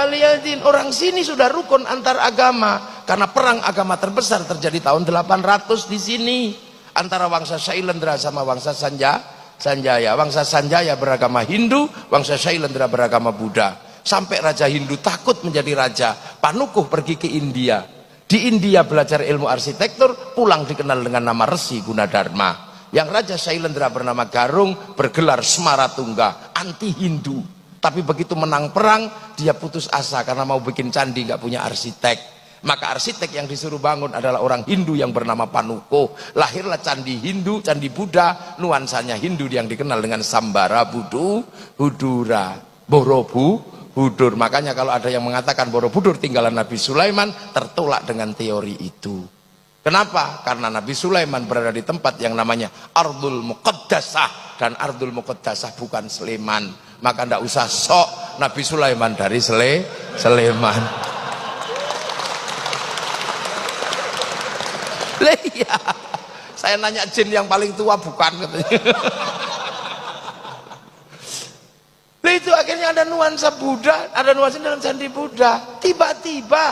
Aliyadin, orang sini sudah rukun antar agama karena perang agama terbesar terjadi tahun 800 di sini antara Wangsa Shailendra sama Wangsa Sanjaya. Wangsa Sanjaya beragama Hindu, Wangsa Shailendra beragama Buddha. Sampai Raja Hindu takut menjadi raja. Panukuh pergi ke India. Di India belajar ilmu arsitektur, pulang dikenal dengan nama Resi Gunadarma. Yang Raja Shailendra bernama Garung bergelar Semaratungga, anti Hindu. Tapi begitu menang perang, dia putus asa karena mau bikin candi nggak punya arsitek. Maka arsitek yang disuruh bangun adalah orang Hindu yang bernama Panukuh. Lahirlah candi Hindu, candi Buddha, nuansanya Hindu yang dikenal dengan Sambara Budura, Borobudur. Makanya kalau ada yang mengatakan Borobudur tinggalan Nabi Sulaiman, tertolak dengan teori itu. Kenapa? Karena Nabi Sulaiman berada di tempat yang namanya Ardul Muqaddasah, dan Ardul Muqaddasah bukan Sleman. Maka ndak usah sok Nabi Sulaiman dari Sleman. Lah iya, saya nanya jin yang paling tua bukan katanya. Lah itu akhirnya ada nuansa Buddha, ada nuansa dalam candi Buddha. Tiba-tiba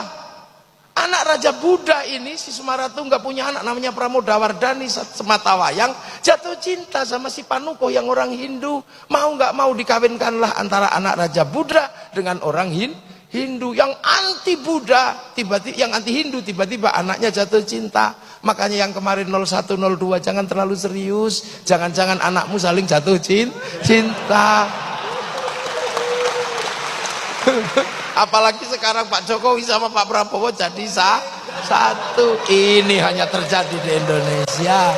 anak Raja Buddha ini, si Semaratungga punya anak namanya Pramodawardhani Sematawayang, jatuh cinta sama si Panukuh yang orang Hindu. Mau nggak mau dikawinkanlah antara anak Raja Buddha dengan orang Hindu yang anti Buddha, tiba-tiba yang anti Hindu, tiba-tiba anaknya jatuh cinta. Makanya yang kemarin 0102 jangan terlalu serius, jangan-jangan anakmu saling jatuh cinta. Apalagi sekarang Pak Jokowi sama Pak Prabowo jadi satu. Ini hanya terjadi di Indonesia.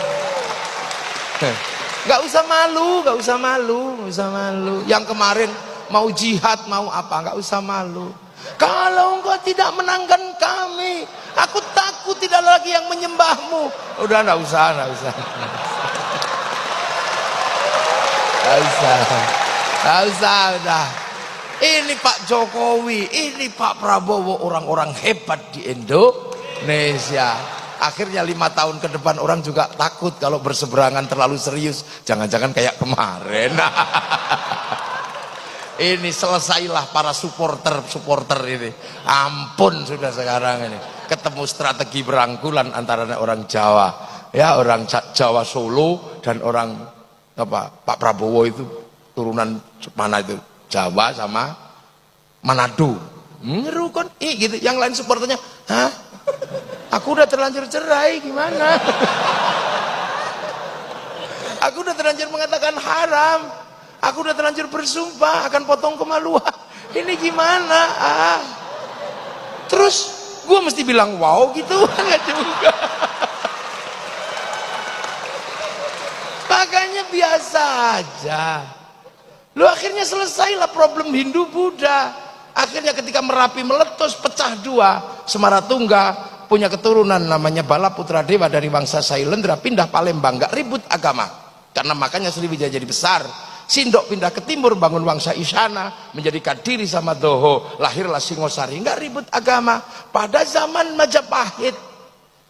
Gak usah malu, gak usah malu, gak usah malu. Yang kemarin mau jihad, mau apa, gak usah malu. Kalau engkau tidak menangkan kami, aku takut tidak lagi yang menyembahmu. Udah gak usah, gak usah. Gak usah, gak usah, udah. Ini Pak Jokowi, ini Pak Prabowo, orang-orang hebat di Indonesia. Akhirnya 5 tahun ke depan orang juga takut kalau berseberangan terlalu serius. Jangan-jangan kayak kemarin. Ini selesailah para supporter ini. Ampun sudah sekarang ini. Ketemu strategi berangkulan antara orang Jawa, ya orang Jawa Solo dan orang apa Pak Prabowo itu turunan mana itu? Jawa sama Manado. Rukun gitu. Yang lain supporternya, hah? Aku udah terlanjur cerai, gimana? Aku udah terlanjur mengatakan haram. Aku udah terlanjur bersumpah akan potong kemaluan. Ini gimana? Terus gue mesti bilang wow gitu? Enggak juga. Makanya biasa aja. Lu akhirnya selesailah problem Hindu Buddha. Akhirnya ketika Merapi meletus pecah dua, Semaratungga punya keturunan namanya Bala Putra Dewa dari Wangsa Shailendra pindah Palembang, gak ribut agama. Karena makanya Sriwijaya jadi besar. Sindok pindah ke timur bangun Wangsa Isyana, menjadi Kadiri sama Doho, lahirlah Singosari, gak ribut agama. Pada zaman Majapahit,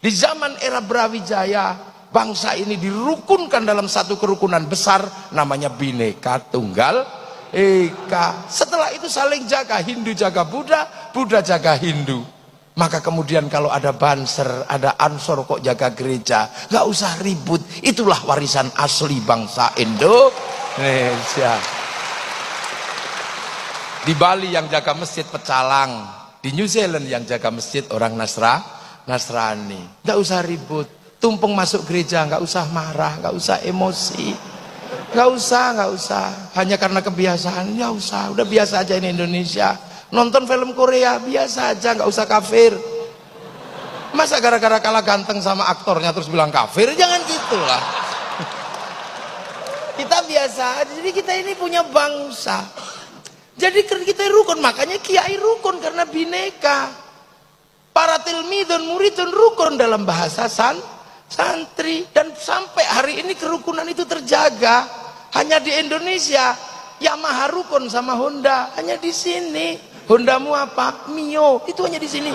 di zaman era Brawijaya, bangsa ini dirukunkan dalam satu kerukunan besar namanya Bhinneka Tunggal Ika. Setelah itu saling jaga, Hindu jaga Buddha, Buddha jaga Hindu. Maka kemudian kalau ada Banser, ada Ansor kok jaga gereja, nggak usah ribut. Itulah warisan asli bangsa Indonesia. Di Bali yang jaga masjid pecalang, di New Zealand yang jaga masjid orang Nasrani. Nggak usah ribut. Tumpeng masuk gereja, nggak usah marah, nggak usah emosi, nggak usah. Hanya karena kebiasaan, ya usah. Udah biasa aja ini Indonesia. Nonton film Korea biasa aja, nggak usah kafir. Masa gara-gara kalah ganteng sama aktornya terus bilang kafir? Jangan gitulah. Kita biasa aja. Jadi kita ini punya bangsa. Jadi kita rukun, makanya kiai rukun karena bineka. Para tilmidun muridun rukun dalam bahasa santri, dan sampai hari ini kerukunan itu terjaga. Hanya di Indonesia Yamaha rukun sama Honda, hanya di sini. Hondamu apa? Mio, itu hanya di sini.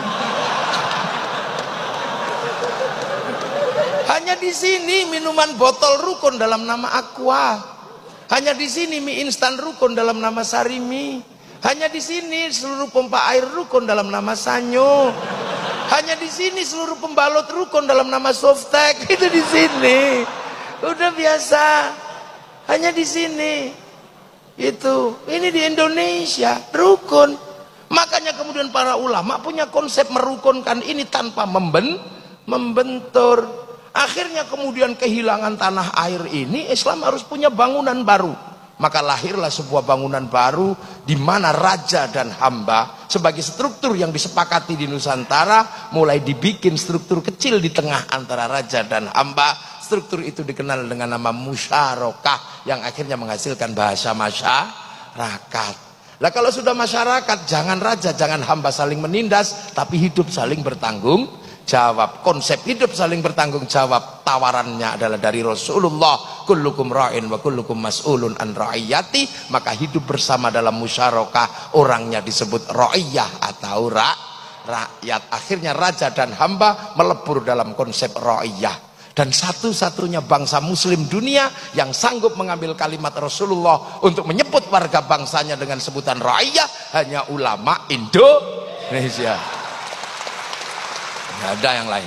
Hanya di sini minuman botol rukun dalam nama Aqua. Hanya di sini mie instan rukun dalam nama Sarimi. Hanya di sini seluruh pompa air rukun dalam nama Sanyo. Hanya di sini seluruh pembalot rukun dalam nama Softtek. Itu di sini. Udah biasa. Hanya di sini. Itu. Ini di Indonesia rukun. Makanya kemudian para ulama punya konsep merukunkan ini tanpa membentur. Akhirnya kemudian kehilangan tanah air ini, Islam harus punya bangunan baru. Maka lahirlah sebuah bangunan baru di mana raja dan hamba sebagai struktur yang disepakati di Nusantara mulai dibikin struktur kecil di tengah antara raja dan hamba. Struktur itu dikenal dengan nama musyarakah yang akhirnya menghasilkan bahasa masyarakat. Lah kalau sudah masyarakat, jangan raja, jangan hamba saling menindas, tapi hidup saling bertanggung jawab. Konsep hidup saling bertanggung jawab tawarannya adalah dari Rasulullah, kullukum ra'in wa kullukum mas'ulun an ra'iyati. Maka hidup bersama dalam musyarakah, orangnya disebut ra'iyah atau rakyat. Akhirnya raja dan hamba melebur dalam konsep ra'iyah. Dan satu-satunya bangsa muslim dunia yang sanggup mengambil kalimat Rasulullah untuk menyebut warga bangsanya dengan sebutan ra'iyah hanya ulama Indonesia. Nggak ada yang lain.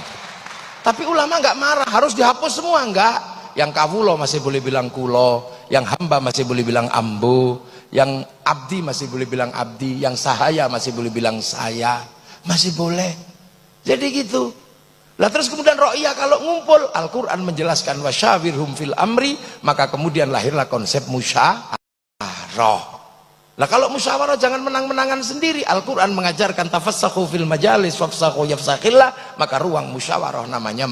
Tapi ulama nggak marah, harus dihapus semua enggak. Yang kawulo masih boleh bilang kulo, yang hamba masih boleh bilang ambu, yang abdi masih boleh bilang abdi, yang sahaya masih boleh bilang saya, masih boleh. Jadi gitu. Lah terus kemudian ro'iyah kalau ngumpul, Al-Quran menjelaskan wasyawirhum fil amri, maka kemudian lahirlah konsep musyawarah. Nah kalau musyawarah jangan menang-menangan sendiri. Al-Quran mengajarkan tafassahu fil majalis wafsahu yafsakhillah. Maka ruang musyawarah namanya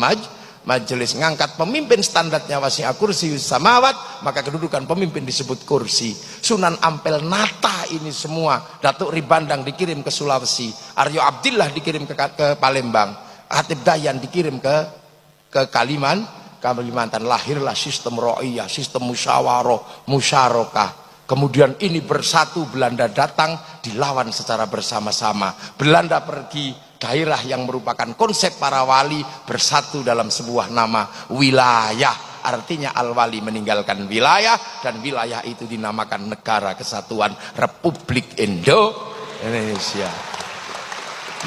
majelis. Ngangkat pemimpin standarnya wasi'a kursiyus samawat, maka kedudukan pemimpin disebut kursi. Sunan Ampel nata ini semua. Datuk Ribandang dikirim ke Sulawesi, Aryo Abdillah dikirim ke Palembang, Hatib Dayan dikirim ke Kalimantan. Lahirlah sistem ro'iyah, sistem musyawarah, musyarakah. Kemudian ini bersatu, Belanda datang, dilawan secara bersama-sama. Belanda pergi, daerah yang merupakan konsep para wali bersatu dalam sebuah nama wilayah. Artinya al-wali meninggalkan wilayah, dan wilayah itu dinamakan Negara Kesatuan Republik Indonesia.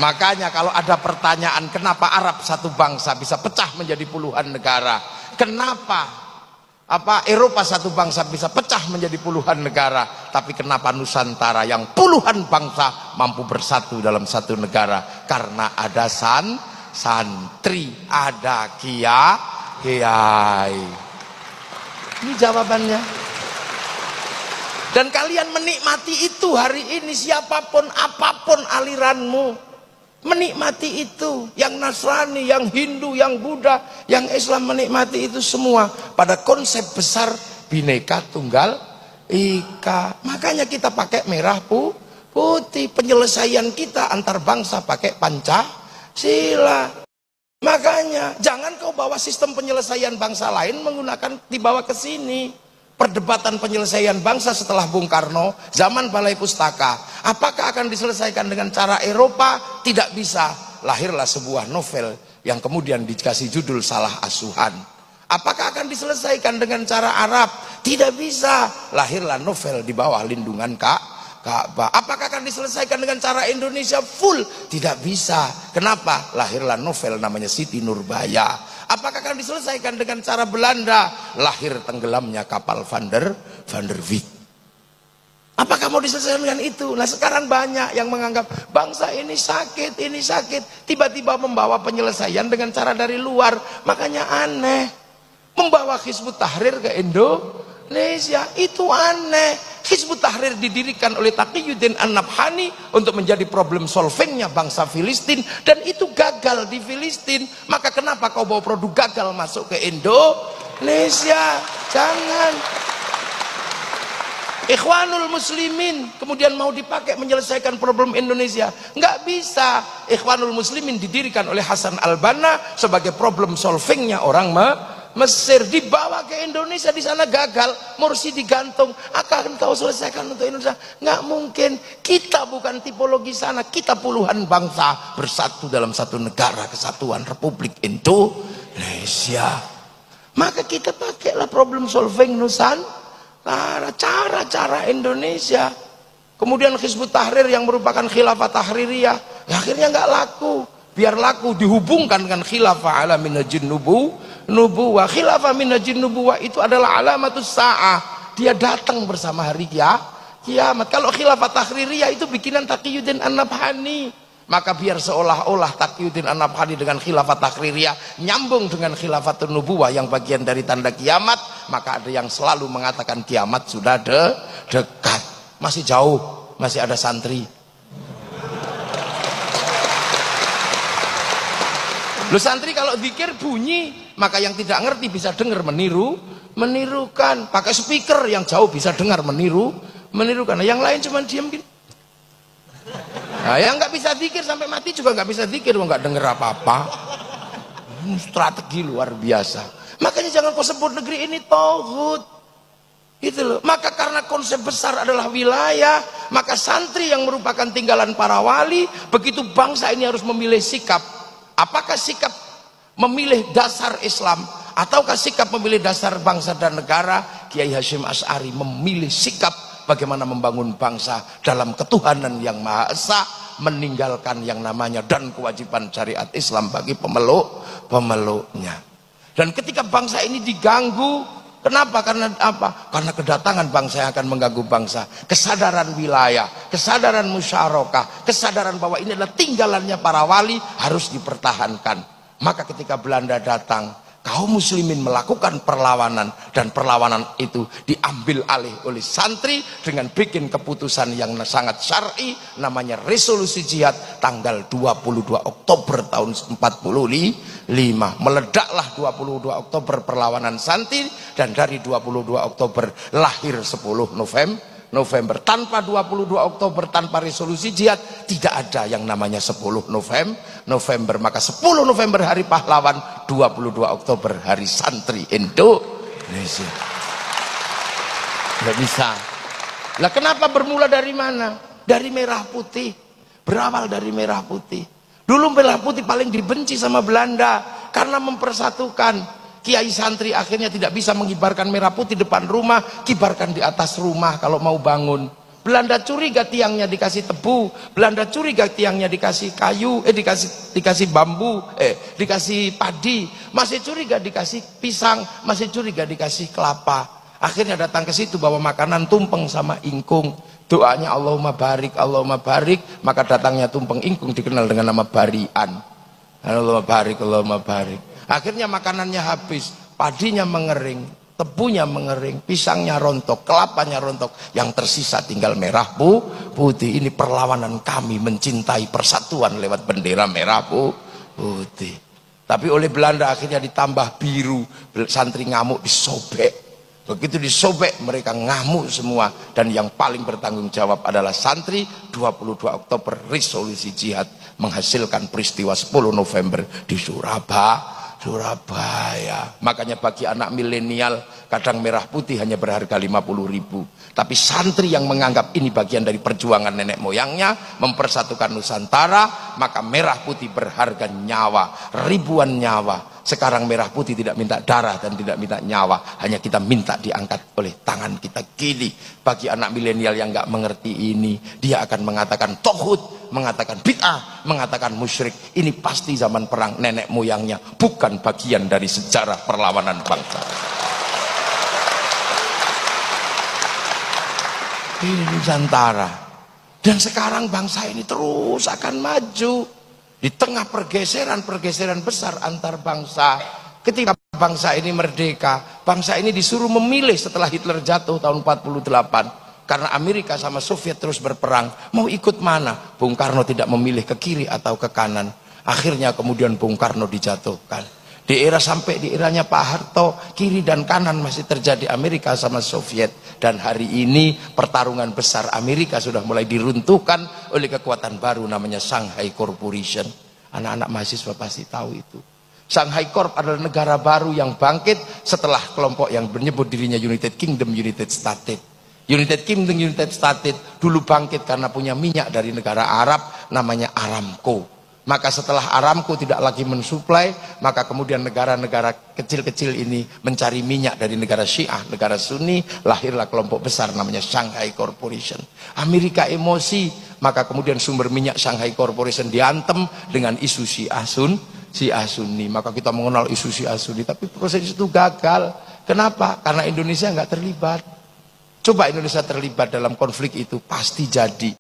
Makanya kalau ada pertanyaan kenapa Arab satu bangsa bisa pecah menjadi puluhan negara, kenapa Eropa satu bangsa bisa pecah menjadi puluhan negara, tapi kenapa Nusantara yang puluhan bangsa mampu bersatu dalam satu negara? Karena ada santri, ada kiai. Ini jawabannya. Dan kalian menikmati itu hari ini, siapapun apapun aliranmu, menikmati itu. Yang Nasrani, yang Hindu, yang Buddha, yang Islam menikmati itu semua pada konsep besar Bhinneka Tunggal Ika. Makanya kita pakai merah putih. Penyelesaian kita antar bangsa pakai Pancasila. Makanya jangan kau bawa sistem penyelesaian bangsa lain menggunakan dibawa ke sini. Perdebatan penyelesaian bangsa setelah Bung Karno, zaman Balai Pustaka, apakah akan diselesaikan dengan cara Eropa? Tidak bisa. Lahirlah sebuah novel yang kemudian dikasih judul Salah Asuhan. Apakah akan diselesaikan dengan cara Arab? Tidak bisa. Lahirlah novel di bawah lindungan Ka'bah. Apakah akan diselesaikan dengan cara Indonesia full? Tidak bisa. Kenapa? Lahirlah novel namanya Siti Nurbaya. Apakah akan diselesaikan dengan cara Belanda? Lahir tenggelamnya kapal Van der Wijk. Apakah mau diselesaikan dengan itu? Nah sekarang banyak yang menganggap bangsa ini sakit, tiba-tiba membawa penyelesaian dengan cara dari luar. Makanya aneh. Membawa Hizbut Tahrir ke Indonesia itu aneh. Hizbut Tahrir didirikan oleh Taqiyuddin An-Nabhani untuk menjadi problem solvingnya bangsa Filistin, dan itu gagal di Filistin. Maka kenapa kau bawa produk gagal masuk ke Indonesia? Jangan. Ikhwanul Muslimin kemudian mau dipakai menyelesaikan problem Indonesia, nggak bisa. Ikhwanul Muslimin didirikan oleh Hasan Al-Banna sebagai problem solvingnya orang Mesir, dibawa ke Indonesia, di sana gagal, Mursi digantung. Akan kau selesaikan untuk Indonesia? Nggak mungkin. Kita bukan tipologi sana, kita puluhan bangsa bersatu dalam satu negara kesatuan Republik Indonesia. Maka kita pakailah problem solving Nusantara, cara-cara Indonesia. Kemudian Hizbut Tahrir yang merupakan khilafah tahririyah, ya akhirnya nggak laku. Biar laku dihubungkan dengan khilafah ala minhajin nubuwah. Khilafah minhajin nubuwah itu adalah alamatus sa'ah. Dia datang bersama hari kiamat. Kalau khilafah tahririyah itu bikinan Taqiyuddin An-Nabhani. Maka biar seolah-olah Taqiyuddin An-Nabhani dengan khilafah tahririyah nyambung dengan khilafatun nubuwah yang bagian dari tanda kiamat, maka ada yang selalu mengatakan kiamat sudah dekat. Masih jauh, masih ada santri. Lu santri kalau zikir bunyi, maka yang tidak ngerti bisa dengar menirukan. Pakai speaker yang jauh bisa dengar menirukan. Nah, yang lain cuma diam gitu. Nah, yang nggak bisa zikir sampai mati juga nggak bisa zikir, nggak dengar apa-apa. Strategi luar biasa. Makanya jangan kau sebut negeri ini tauhid. Gitu loh. Maka karena konsep besar adalah wilayah, maka santri yang merupakan tinggalan para wali, begitu bangsa ini harus memilih sikap. Apakah sikap memilih dasar Islam ataukah sikap memilih dasar bangsa dan negara? Kiai Hasyim Asy'ari memilih sikap bagaimana membangun bangsa dalam ketuhanan yang Maha Esa, meninggalkan yang namanya dan kewajiban syariat Islam bagi pemeluknya. Dan ketika bangsa ini diganggu, kenapa? Karena apa? Karena kedatangan bangsa yang akan mengganggu bangsa. Kesadaran wilayah, kesadaran musyarakah, kesadaran bahwa ini adalah tinggalannya para wali harus dipertahankan. Maka ketika Belanda datang, kaum muslimin melakukan perlawanan, dan perlawanan itu diambil alih oleh santri dengan bikin keputusan yang sangat syar'i, namanya resolusi jihad tanggal 22 Oktober tahun 45. Meledaklah 22 Oktober perlawanan santri, dan dari 22 Oktober lahir 10 November. Tanpa 22 Oktober, tanpa resolusi jihad, tidak ada yang namanya 10 November. Maka 10 November hari pahlawan, 22 Oktober hari santri Indonesia. Nggak bisa. Lah kenapa bermula dari mana? Dari merah putih. Berawal dari merah putih. Dulu merah putih paling dibenci sama Belanda karena mempersatukan. Kiai santri akhirnya tidak bisa mengibarkan merah putih depan rumah, kibarkan di atas rumah kalau mau bangun. Belanda curiga tiangnya dikasih tebu, Belanda curiga tiangnya dikasih kayu, dikasih bambu, dikasih padi, masih curiga dikasih pisang, masih curiga dikasih kelapa. Akhirnya datang ke situ bawa makanan tumpeng sama ingkung. Doanya Allahumma barik, maka datangnya tumpeng ingkung dikenal dengan nama barian. Allahumma barik. Akhirnya makanannya habis, padinya mengering, tebunya mengering, pisangnya rontok, kelapanya rontok, yang tersisa tinggal merah putih. Ini perlawanan kami mencintai persatuan lewat bendera merah putih. Tapi oleh Belanda akhirnya ditambah biru, santri ngamuk disobek. Begitu disobek mereka ngamuk semua, dan yang paling bertanggung jawab adalah santri. 22 Oktober resolusi jihad menghasilkan peristiwa 10 November di Surabaya. Makanya bagi anak milenial kadang merah putih hanya berharga 50.000, tapi santri yang menganggap ini bagian dari perjuangan nenek moyangnya mempersatukan Nusantara, maka merah putih berharga nyawa, ribuan nyawa. Sekarang merah putih tidak minta darah dan tidak minta nyawa, hanya kita minta diangkat oleh tangan kita kiri. Bagi anak milenial yang nggak mengerti ini, dia akan mengatakan tauhid, mengatakan bid'ah, mengatakan musyrik. Ini pasti zaman perang nenek moyangnya, bukan bagian dari sejarah perlawanan bangsa. Ini Nusantara. Dan sekarang bangsa ini terus akan maju di tengah pergeseran besar antar bangsa. Ketika bangsa ini merdeka, bangsa ini disuruh memilih setelah Hitler jatuh tahun 48. Karena Amerika sama Soviet terus berperang, mau ikut mana? Bung Karno tidak memilih ke kiri atau ke kanan. Akhirnya kemudian Bung Karno dijatuhkan. Sampai di eranya Pak Harto, kiri dan kanan masih terjadi Amerika sama Soviet. Dan hari ini pertarungan besar Amerika sudah mulai diruntuhkan oleh kekuatan baru namanya Shanghai Corporation. Anak-anak mahasiswa pasti tahu itu. Shanghai Corp adalah negara baru yang bangkit setelah kelompok yang menyebut dirinya United Kingdom, United States. United Kingdom, United States dulu bangkit karena punya minyak dari negara Arab namanya Aramco. Maka setelah Aramco tidak lagi mensuplai, maka kemudian negara-negara kecil-kecil ini mencari minyak dari negara Syiah, negara Sunni, lahirlah kelompok besar namanya Shanghai Corporation. Amerika emosi, maka kemudian sumber minyak Shanghai Corporation diantem dengan isu Syiah Sunni. Maka kita mengenal isu Syiah Sunni, tapi proses itu gagal. Kenapa? Karena Indonesia nggak terlibat. Coba Indonesia terlibat dalam konflik itu, pasti jadi.